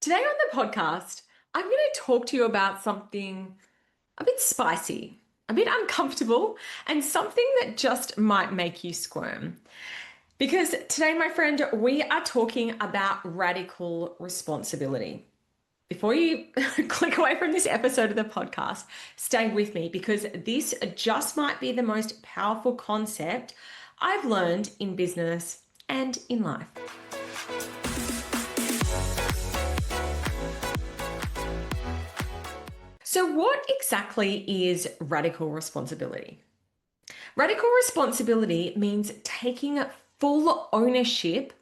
Today on the podcast, I'm going to talk to you about something a bit spicy, a bit uncomfortable, and something that just might make you squirm. Because today, my friend, we are talking about radical responsibility. Before you click away from this episode of the podcast, stay with me because this just might be the most powerful concept I've learned in business and in life. So, what exactly is radical responsibility? Radical responsibility means taking full ownership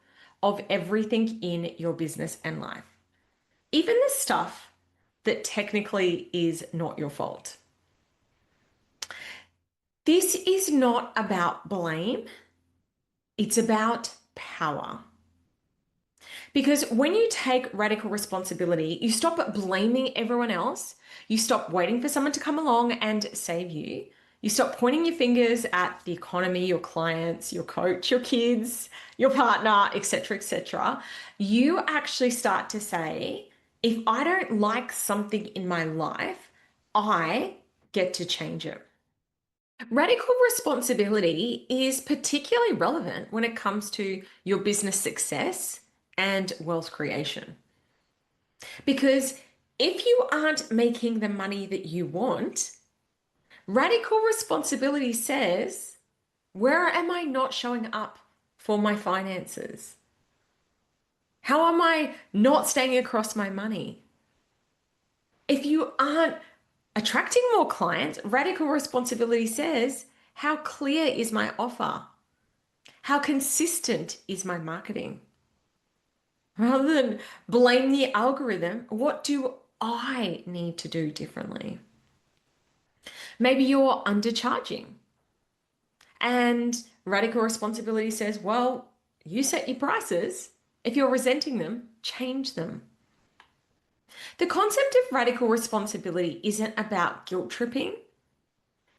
of everything in your business and life, even the stuff that technically is not your fault. This is not about blame, it's about power. Because when you take radical responsibility, you stop blaming everyone else. You stop waiting for someone to come along and save you. You stop pointing your fingers at the economy, your clients, your coach, your kids, your partner, etc., etc. You actually start to say, if I don't like something in my life, I get to change it. Radical responsibility is particularly relevant when it comes to your business success and wealth creation. Because if you aren't making the money that you want, radical responsibility says, where am I not showing up for my finances? How am I not staying across my money? If you aren't attracting more clients, radical responsibility says, how clear is my offer? How consistent is my marketing? Rather than blame the algorithm, what do I need to do differently? Maybe you're undercharging, and radical responsibility says, well, you set your prices. If you're resenting them, change them. The concept of radical responsibility isn't about guilt tripping,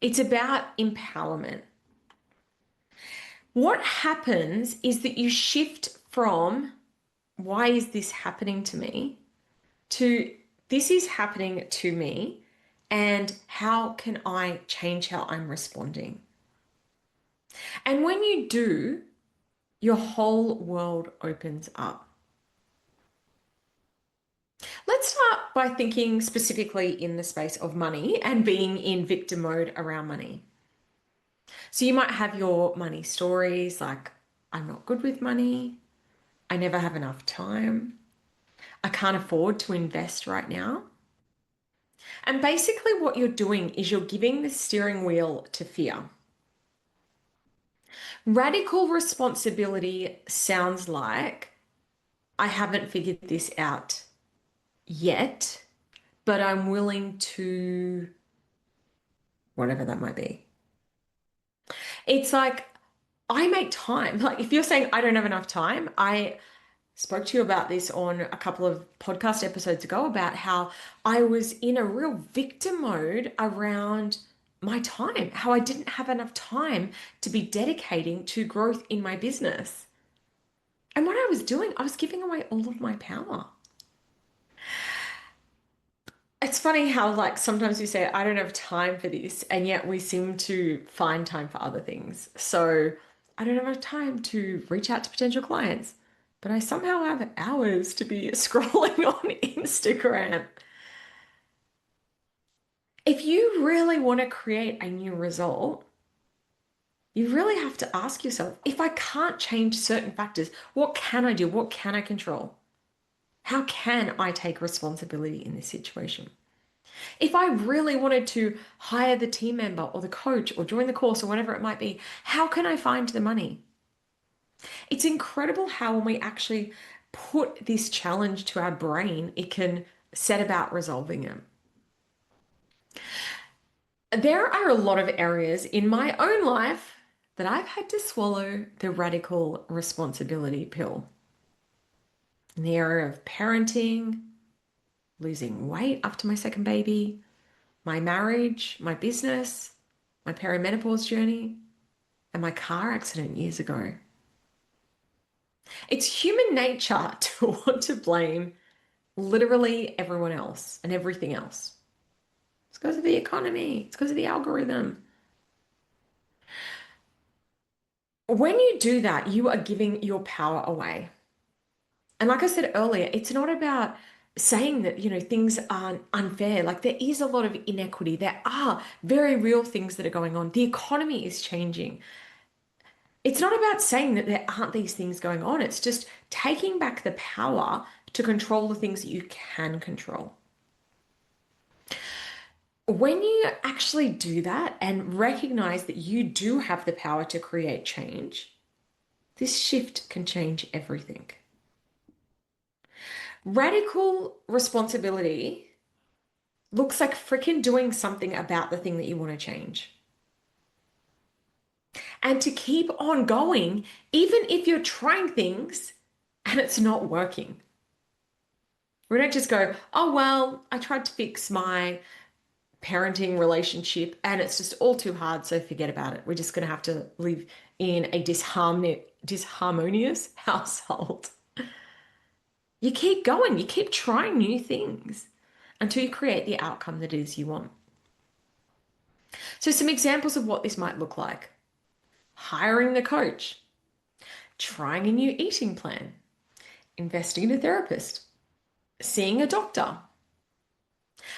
it's about empowerment. What happens is that you shift from, why is this happening to me, to this is happening to me, and how can I change how I'm responding? And when you do, your whole world opens up. Let's start by thinking specifically in the space of money and being in victim mode around money. So you might have your money stories like, I'm not good with money, I never have enough time, I can't afford to invest right now. And basically, what you're doing is you're giving the steering wheel to fear. Radical responsibility sounds like, I haven't figured this out yet, but I'm willing to, whatever that might be. It's like, I make time. Like, if you're saying, I don't have enough time, I spoke to you about this on a couple of podcast episodes ago about how I was in a real victim mode around my time, how I didn't have enough time to be dedicating to growth in my business. And what I was doing, I was giving away all of my power. It's funny how, like, sometimes we say, I don't have time for this, and yet we seem to find time for other things. So I don't have enough time to reach out to potential clients, but I somehow have hours to be scrolling on Instagram. If you really want to create a new result, you really have to ask yourself, if I can't change certain factors, what can I do? What can I control? How can I take responsibility in this situation? If I really wanted to hire the team member or the coach or join the course or whatever it might be, how can I find the money? It's incredible how when we actually put this challenge to our brain, it can set about resolving it. There are a lot of areas in my own life that I've had to swallow the radical responsibility pill. In the area of parenting, losing weight after my second baby, my marriage, my business, my perimenopause journey, and my car accident years ago. It's human nature to want to blame literally everyone else and everything else. It's because of the economy. It's because of the algorithm. When you do that, you are giving your power away. And like I said earlier, it's not about saying that, things aren't unfair. Like there is a lot of inequity. There are very real things that are going on. The economy is changing. It's not about saying that there aren't these things going on. It's just taking back the power to control the things that you can control. When you actually do that and recognize that you do have the power to create change, this shift can change everything. Radical responsibility looks like freaking doing something about the thing that you want to change. And to keep on going, even if you're trying things and it's not working. We don't just go, oh, well, I tried to fix my parenting relationship and it's just all too hard, so forget about it. We're just going to have to live in a disharmonious household. You keep going, you keep trying new things until you create the outcome that it is you want. So, some examples of what this might look like: hiring the coach, trying a new eating plan, investing in a therapist, seeing a doctor,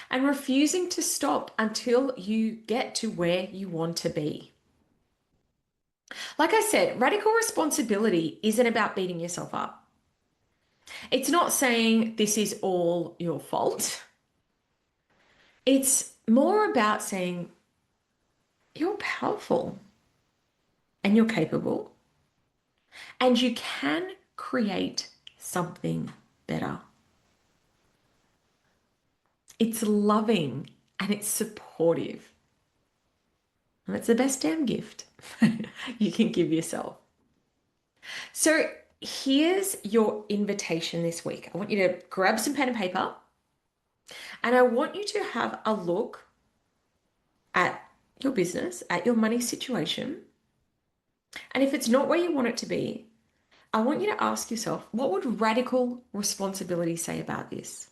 and refusing to stop until you get to where you want to be. Like I said, radical responsibility isn't about beating yourself up. It's not saying this is all your fault. It's more about saying you're powerful and you're capable and you can create something better. It's loving and it's supportive. And it's the best damn gift you can give yourself. So here's your invitation this week. I want you to grab some pen and paper and I want you to have a look at your business, at your money situation. And if it's not where you want it to be, I want you to ask yourself, what would radical responsibility say about this?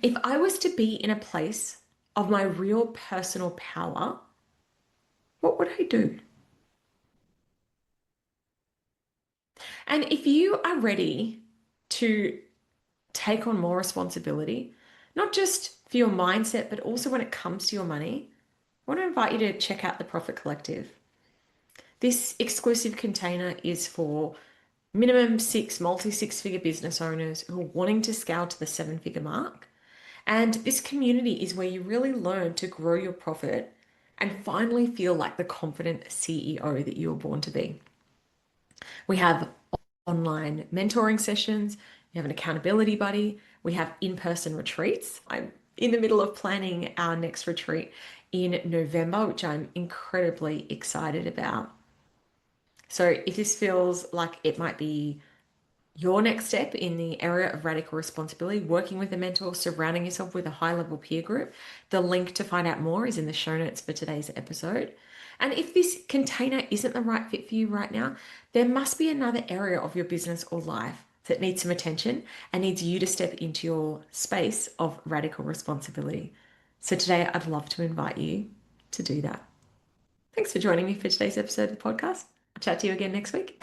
If I was to be in a place of my real personal power, what would I do? And if you are ready to take on more responsibility, not just for your mindset, but also when it comes to your money, I want to invite you to check out the Profit Collective. This exclusive container is for minimum multi-six-figure business owners who are wanting to scale to the seven-figure mark. And this community is where you really learn to grow your profit and finally feel like the confident CEO that you were born to be. We have online mentoring sessions, we have an accountability buddy, we have in-person retreats. I'm in the middle of planning our next retreat in November, which I'm incredibly excited about. So if this feels like it might be your next step in the area of radical responsibility, working with a mentor, surrounding yourself with a high-level peer group, the link to find out more is in the show notes for today's episode. And if this container isn't the right fit for you right now, there must be another area of your business or life that needs some attention and needs you to step into your space of radical responsibility. So today, I'd love to invite you to do that. Thanks for joining me for today's episode of the podcast. I'll chat to you again next week.